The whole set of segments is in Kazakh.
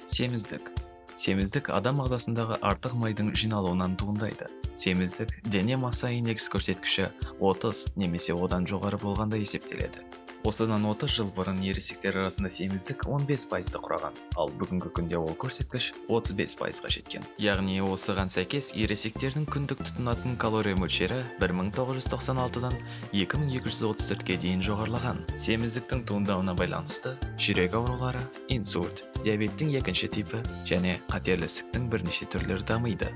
Семіздік. Семіздік адам ағзасындағы артық майдың жиналуынан туындайды. Семіздік дене масса индекс көрсеткіші 30 немесе одан жоғары болғанда есептеледі. Осыдан 30 жыл бұрын ересектер арасында семіздік 15%-ды құраған, ал бүгінгі күнде ол көрсеткіш 35%-ға жеткен. Яғни осыған сәйкес ересектердің күндік тұтынатын калория мөлшері 1996-дан 2234-ке дейін жоғарылаған. Семіздіктің туындауына байланысты жүрек аурулары, инсульт, диабеттің екінші типі және қатерлі ісіктің бірнеше түрлері дамиды.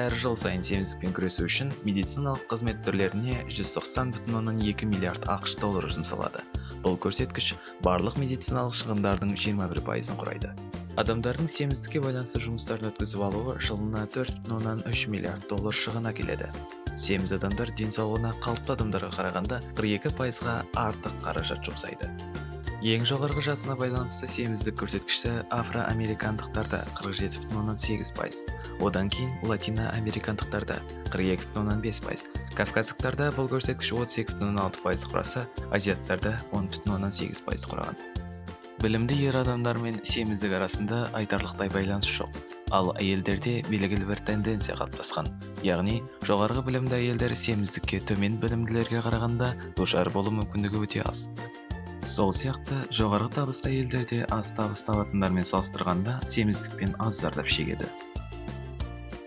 Әр жыл сайын семіздікпен күресу үшін медициналық қызмет түрлеріне 190,2 миллиард ақш доллары жұмсалады. Бұл көрсеткіш барлық медициналық шығындардың 21%-ын құрайды. Адамдардың семіздікке байланысты жұмыстарын өткізіп алуы жылына 4,3 миллиард доллар шығын әкеледі. Семіз адамдар денсаулығына қалыпты адамдарға қарағанда 42%-ға артық қаражат жұмсайды. Ең жоғарғы жасына байланысты семіздік көрсеткіші афроамерикандықтарда 47,8%, одан кейін латиноамерикандықтарда 42,5%, кавказдықтарда бұл көрсеткіш 32,6% құраса, азиаттарда 10,8% құраған. Білімді ер адамдар мен семіздік арасында айтарлықтай байланыс жоқ, ал әйелдерде белгілі бір тенденция қалыптасқан. Яғни, жоғарғы білімді әйелдер семіздікке төмен білімділерге қарағанда душар болу мүмкіндігі өте аз. Сол сияқты, жоғарғы табысты әйелдерде аз табыс табатындармен салыстырғанда семіздікпен аз зардап шегеді.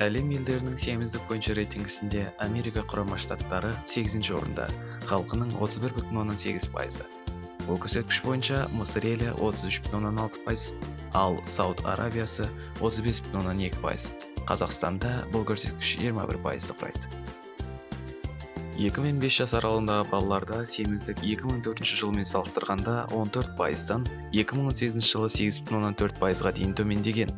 Әлем елдерінің семіздік бойынша рейтингісінде Америка құрама штаттары 8-ші орында, халқының 31,8%. Бұл көрсеткіш бойынша Мысыр елі 33,6%, ал Сауд Арабиясы 35,2%. Қазақстанда бұл көрсеткіш 21%-ды құрайды. 2-5 жас аралығындағы балаларда семіздік 2004 жылмен салыстырғанда 14%-дан 2018 жылы 8,4%-ға дейін төмендеген.